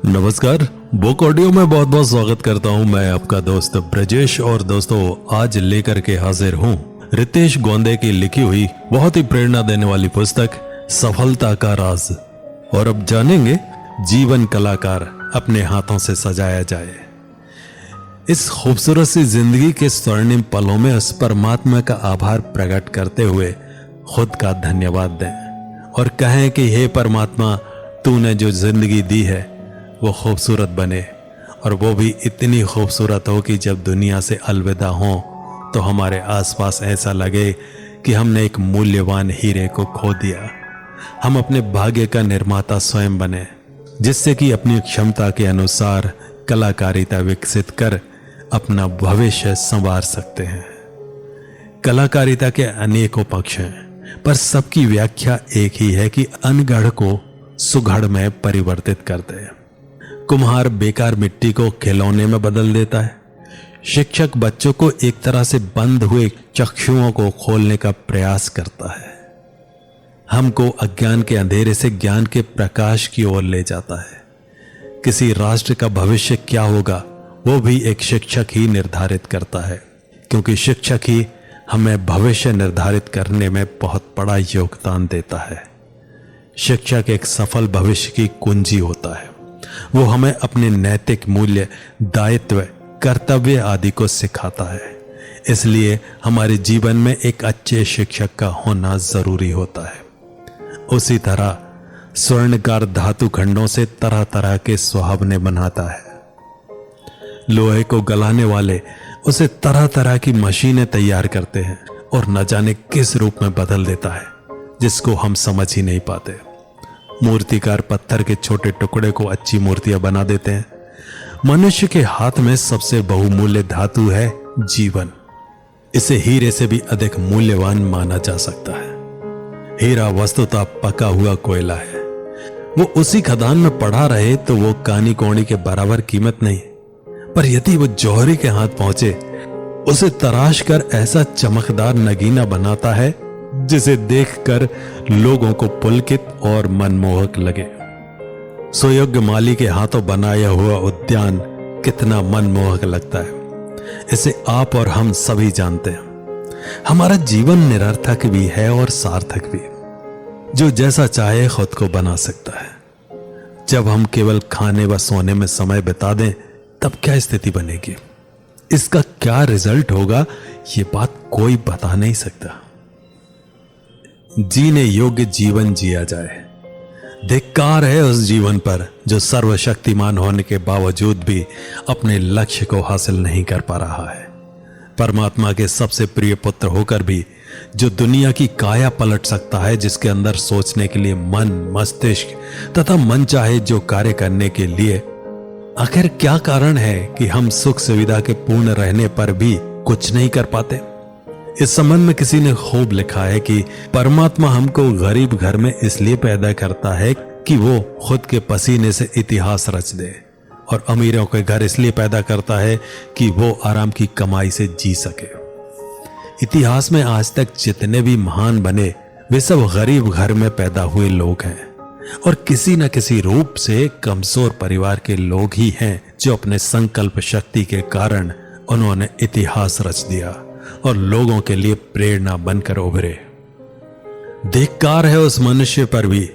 नमस्कार, book audio में बहुत बहुत स्वागत करता हूं। मैं आपका दोस्त ब्रजेश और दोस्तों आज लेकर के हाजिर हूं रितेश गोंदे की लिखी हुई बहुत ही प्रेरणा देने वाली पुस्तक सफलता का राज। और अब जानेंगे जीवन कलाकार अपने हाथों से सजाया जाए। इस खूबसूरत सी जिंदगी के स्वर्णिम पलों में उस परमात्मा का आभार प्रकट करते हुए खुद का धन्यवाद दें और कहें कि हे परमात्मा, तूने जो जिंदगी दी है वो खूबसूरत बने, और वो भी इतनी खूबसूरत हो कि जब दुनिया से अलविदा हो तो हमारे आसपास ऐसा लगे कि हमने एक मूल्यवान हीरे को खो दिया। हम अपने भाग्य का निर्माता स्वयं बने, जिससे कि अपनी क्षमता के अनुसार कलाकारिता विकसित कर अपना भविष्य संवार सकते हैं। कलाकारिता के अनेकों पक्ष हैं, पर सबकी व्याख्या एक ही है कि अनगढ़ को सुघड़ में परिवर्तित करते हैं। कुम्हार बेकार मिट्टी को खिलौने में बदल देता है। शिक्षक बच्चों को एक तरह से बंद हुए चक्षुओं को खोलने का प्रयास करता है। हमको अज्ञान के अंधेरे से ज्ञान के प्रकाश की ओर ले जाता है। किसी राष्ट्र का भविष्य क्या होगा वो भी एक शिक्षक ही निर्धारित करता है, क्योंकि शिक्षक ही हमें भविष्य निर्धारित करने में बहुत बड़ा योगदान देता है। शिक्षक एक सफल भविष्य की कुंजी होता है। वो हमें अपने नैतिक मूल्य, दायित्व, कर्तव्य आदि को सिखाता है। इसलिए हमारे जीवन में एक अच्छे शिक्षक का होना जरूरी होता है। उसी तरह स्वर्णकार धातु खंडों से तरह तरह के सुहावने बनाता है। लोहे को गलाने वाले उसे तरह तरह की मशीनें तैयार करते हैं और न जाने किस रूप में बदल देता है, जिसको हम समझ ही नहीं पाते। मूर्तिकार पत्थर के छोटे टुकड़े को अच्छी मूर्तियां बना देते हैं। मनुष्य के हाथ में सबसे बहुमूल्य धातु है जीवन। इसे हीरे से भी अधिक मूल्यवान माना जा सकता है। हीरा वस्तुतः पका हुआ कोयला है। वो उसी खदान में पड़ा रहे तो वो कानी कौड़ी के बराबर कीमत नहीं, पर यदि वो जौहरी के हाथ पहुंचे, उसे तराश कर ऐसा चमकदार नगीना बनाता है जिसे देखकर लोगों को पुलकित और मनमोहक लगे। सुयोग्य माली के हाथों बनाया हुआ उद्यान कितना मनमोहक लगता है, इसे आप और हम सभी जानते हैं। हमारा जीवन निरर्थक भी है और सार्थक भी। जो जैसा चाहे खुद को बना सकता है। जब हम केवल खाने व सोने में समय बिता दें तब क्या स्थिति बनेगी, इसका क्या रिजल्ट होगा, ये बात कोई बता नहीं सकता। जीने योग्य जीवन जिया जाए। धिक्कार है उस जीवन पर जो सर्वशक्तिमान होने के बावजूद भी अपने लक्ष्य को हासिल नहीं कर पा रहा है। परमात्मा के सबसे प्रिय पुत्र होकर भी जो दुनिया की काया पलट सकता है, जिसके अंदर सोचने के लिए मन, मस्तिष्क तथा मन चाहे जो कार्य करने के लिए, आखिर क्या कारण है कि हम सुख सुविधा के पूर्ण रहने पर भी कुछ नहीं कर पाते। इस संबंध में किसी ने खूब लिखा है कि परमात्मा हमको गरीब घर में इसलिए पैदा करता है कि वो खुद के पसीने से इतिहास रच दे, और अमीरों के घर इसलिए पैदा करता है कि वो आराम की कमाई से जी सके। इतिहास में आज तक जितने भी महान बने वे सब गरीब घर में पैदा हुए लोग हैं, और किसी न किसी रूप से कमजोर परिवार के लोग ही हैं जो अपने संकल्प शक्ति के कारण उन्होंने इतिहास रच दिया और लोगों के लिए प्रेरणा बनकर उभरे। धिक्कार है उस मनुष्य पर भी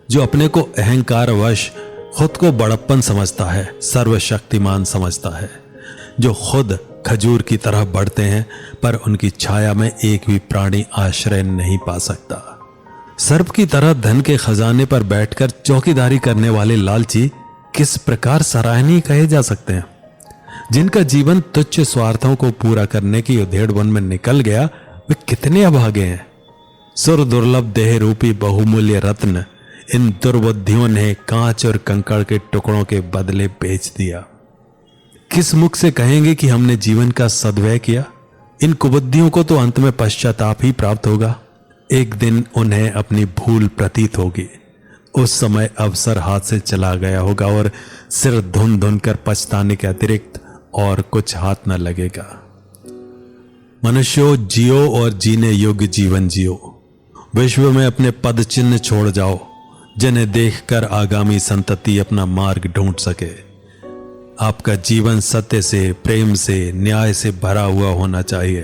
जो अपने को अहंकारवश खुद को बड़प्पन समझता है, सर्वशक्तिमान समझता है, जो खुद खजूर की तरह बढ़ते हैं पर उनकी छाया में एक भी प्राणी आश्रय नहीं पा सकता। सर्प की तरह धन के खजाने पर बैठकर चौकीदारी करने वाले लालची किस प्रकार सराहनीय कहे जा सकते हैं। जिनका जीवन तुच्छ स्वार्थों को पूरा करने की उधेड़बुन में निकल गया, वे कितने अभागे हैं। सुर दुर्लभ देह रूपी बहुमूल्य रत्न इन दुर्बुद्धियों ने कांच और कंकड़ के टुकड़ों के बदले बेच दिया। किस मुख से कहेंगे कि हमने जीवन का सद्व्यय किया। इन कुबुद्धियों को तो अंत में पश्चाताप ही प्राप्त होगा। एक दिन उन्हें अपनी भूल प्रतीत होगी। उस समय अवसर हाथ से चला गया होगा और सिर धुन धुन कर पछताने के अतिरिक्त और कुछ हाथ न लगेगा। मनुष्यों, जियो और जीने योग्य जीवन जियो। विश्व में अपने पद चिन्ह छोड़ जाओ। जिन्हें देखकर आगामी संतति अपना मार्ग ढूंढ सके। आपका जीवन सत्य से, प्रेम से, न्याय से भरा हुआ होना चाहिए।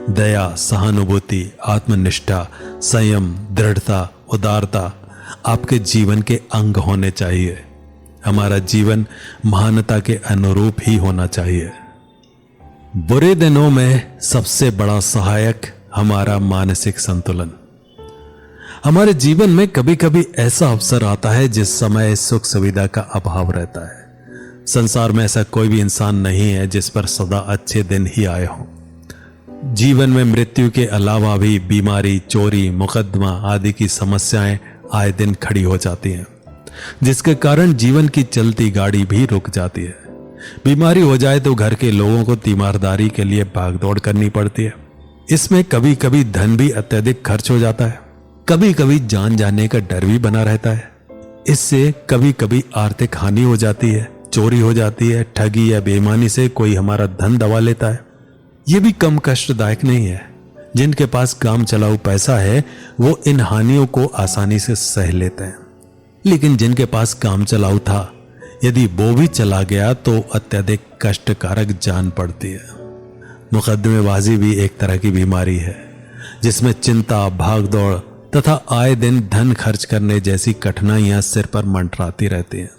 दया, सहानुभूति, आत्मनिष्ठा, संयम, दृढ़ता, उदारता आपके जीवन के अंग होने चाहिए। हमारा जीवन महानता के अनुरूप ही होना चाहिए। बुरे दिनों में सबसे बड़ा सहायक हमारा मानसिक संतुलन। हमारे जीवन में कभी कभी ऐसा अवसर आता है जिस समय सुख सुविधा का अभाव रहता है। संसार में ऐसा कोई भी इंसान नहीं है जिस पर सदा अच्छे दिन ही आए हों। जीवन में मृत्यु के अलावा भी बीमारी, चोरी, मुकदमा आदि की समस्याएं आए दिन खड़ी हो जाती हैं, जिसके कारण जीवन की चलती गाड़ी भी रुक जाती है। बीमारी हो जाए तो घर के लोगों को तीमारदारी के लिए भागदौड़ करनी पड़ती है। इसमें कभी कभी धन भी अत्यधिक खर्च हो जाता है, कभी कभी जान जाने का डर भी बना रहता है। इससे कभी कभी आर्थिक हानि हो जाती है, चोरी हो जाती है, ठगी या बेईमानी से कोई हमारा धन दबा लेता है। यह भी कम कष्टदायक नहीं है। जिनके पास काम चलाऊ पैसा है वो इन हानियों को आसानी से सह लेते हैं, लेकिन जिनके पास काम चलाऊ था, यदि वो भी चला गया तो अत्यधिक कष्टकारक जान पड़ती है। मुकदमेबाजी भी एक तरह की बीमारी है जिसमें चिंता, भागदौड़ तथा आए दिन धन खर्च करने जैसी कठिनाइयां सिर पर मंडराती रहती हैं।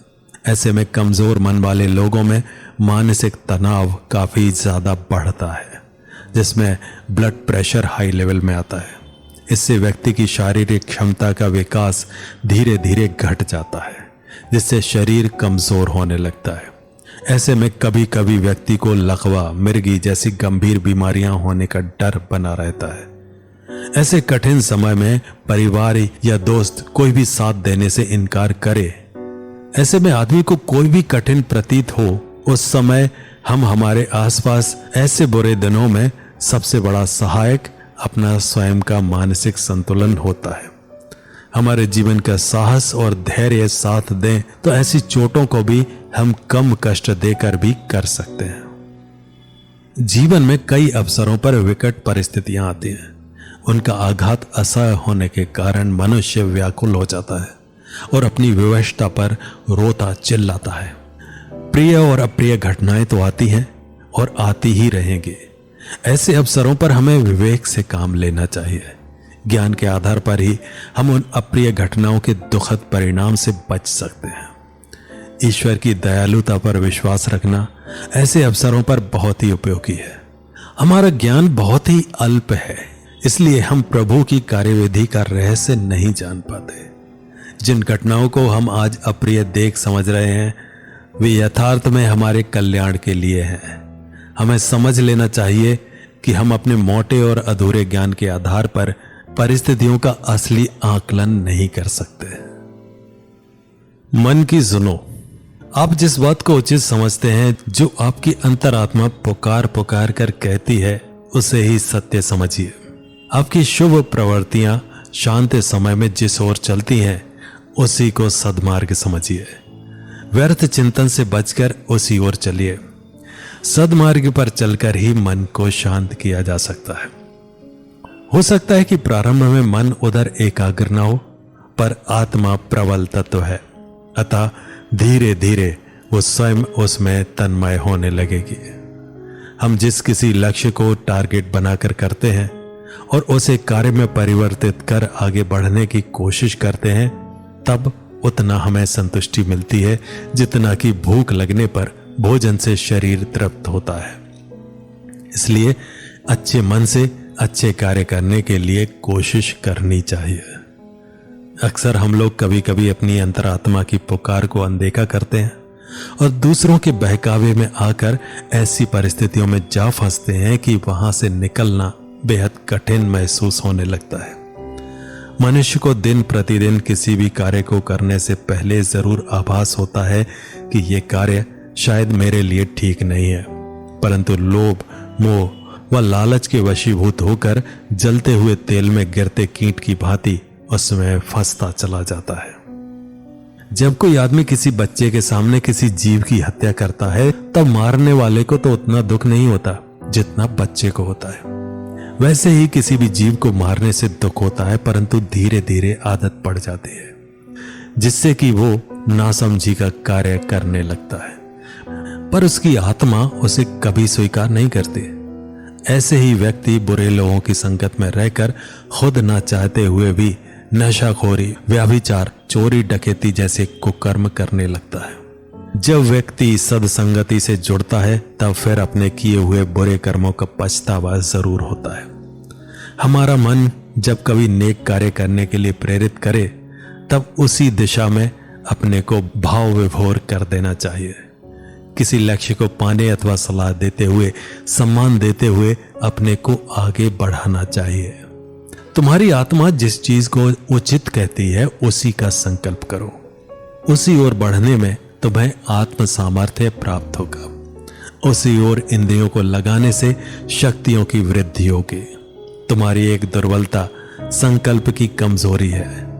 ऐसे में कमजोर मन वाले लोगों में मानसिक तनाव काफी ज्यादा बढ़ता है, जिसमें ब्लड प्रेशर हाई लेवल में आता है। इससे व्यक्ति की शारीरिक क्षमता का विकास धीरे धीरे घट जाता है, जिससे शरीर कमजोर होने लगता है। ऐसे में कभी कभी व्यक्ति को लकवा, मिर्गी जैसी गंभीर बीमारियां होने का डर बना रहता है। ऐसे कठिन समय में परिवार या दोस्त कोई भी साथ देने से इनकार करे, ऐसे में आदमी को कोई भी कठिन प्रतीत हो, उस समय हम हमारे आसपास ऐसे बुरे दिनों में सबसे बड़ा सहायक अपना स्वयं का मानसिक संतुलन होता है। हमारे जीवन का साहस और धैर्य साथ दें तो ऐसी चोटों को भी हम कम कष्ट देकर भी कर सकते हैं। जीवन में कई अवसरों पर विकट परिस्थितियां आती हैं। उनका आघात असह्य होने के कारण मनुष्य व्याकुल हो जाता है और अपनी विवशता पर रोता चिल्लाता है। प्रिय और अप्रिय घटनाएं तो आती हैं और आती ही रहेंगी। ऐसे अवसरों पर हमें विवेक से काम लेना चाहिए। ज्ञान के आधार पर ही हम उन अप्रिय घटनाओं के दुखद परिणाम से बच सकते हैं। ईश्वर की दयालुता पर विश्वास रखना ऐसे अवसरों पर बहुत ही उपयोगी है। हमारा ज्ञान बहुत ही अल्प है, इसलिए हम प्रभु की कार्यविधि का रहस्य नहीं जान पाते। जिन घटनाओं को हम आज अप्रिय देख समझ रहे हैं, वे यथार्थ में हमारे कल्याण के लिए हैं। हमें समझ लेना चाहिए कि हम अपने मोटे और अधूरे ज्ञान के आधार पर परिस्थितियों का असली आकलन नहीं कर सकते। मन की सुनो। आप जिस बात को उचित समझते हैं, जो आपकी अंतरात्मा पुकार पुकार कर कहती है, उसे ही सत्य समझिए। आपकी शुभ प्रवृत्तियां शांत समय में जिस ओर चलती हैं, उसी को सद्मार्ग समझिए। व्यर्थ चिंतन से बचकर उसी ओर चलिए। सद्मार्ग पर चलकर ही मन को शांत किया जा सकता है। हो सकता है कि प्रारंभ में मन उधर एकाग्र न हो, पर आत्मा प्रबल तत्व है, अतः धीरे धीरे वो स्वयं उसमें तन्मय होने लगेगी। हम जिस किसी लक्ष्य को टारगेट बनाकर करते हैं और उसे कार्य में परिवर्तित कर आगे बढ़ने की कोशिश करते हैं, तब उतना हमें संतुष्टि मिलती है जितना कि भूख लगने पर भोजन से शरीर तृप्त होता है। इसलिए अच्छे मन से अच्छे कार्य करने के लिए कोशिश करनी चाहिए। अक्सर हम लोग कभी कभी अपनी अंतरात्मा की पुकार को अनदेखा करते हैं और दूसरों के बहकावे में आकर ऐसी परिस्थितियों में जा फंसते हैं कि वहां से निकलना बेहद कठिन महसूस होने लगता है। मनुष्य को दिन प्रतिदिन किसी भी कार्य को करने से पहले जरूर आभास होता है कि यह कार्य शायद मेरे लिए ठीक नहीं है, परंतु लोभ, मोह व लालच के वशीभूत होकर जलते हुए तेल में गिरते कीट की भांति उसमें फंसता चला जाता है। जब कोई आदमी किसी बच्चे के सामने किसी जीव की हत्या करता है, तब मारने वाले को तो उतना दुख नहीं होता जितना बच्चे को होता है। वैसे ही किसी भी जीव को मारने से दुख होता है, परंतु धीरे धीरे आदत पड़ जाती है। जिससे कि वो नासमझी का कार्य करने लगता है, पर उसकी आत्मा उसे कभी स्वीकार नहीं करती। ऐसे ही व्यक्ति बुरे लोगों की संगत में रहकर खुद ना चाहते हुए भी नशाखोरी, व्यभिचार, चोरी, डकैती जैसे कुकर्म करने लगता है। जब व्यक्ति सदसंगति से जुड़ता है तब फिर अपने किए हुए बुरे कर्मों का पछतावा जरूर होता है। हमारा मन जब कभी नेक कार्य करने के लिए प्रेरित करे तब उसी दिशा में अपने को भाव विभोर कर देना चाहिए। किसी लक्ष्य को पाने अथवा सलाह देते हुए, सम्मान देते हुए अपने को आगे बढ़ाना चाहिए। तुम्हारी आत्मा जिस चीज को उचित कहती है उसी का संकल्प करो। उसी ओर बढ़ने में तुम्हें आत्म सामर्थ्य प्राप्त होगा। उसी ओर इंद्रियों को लगाने से शक्तियों की वृद्धि होगी। तुम्हारी एक दुर्बलता संकल्प की कमजोरी है।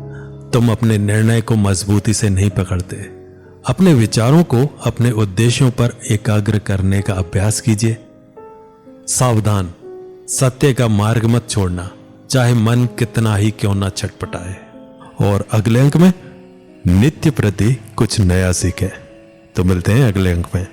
तुम अपने निर्णय को मजबूती से नहीं पकड़ते। अपने विचारों को अपने उद्देश्यों पर एकाग्र करने का अभ्यास कीजिए। सावधान, सत्य का मार्ग मत छोड़ना, चाहे मन कितना ही क्यों ना छटपटाए। और अगले अंक में नित्य प्रति कुछ नया सीखें। तो मिलते हैं अगले अंक में।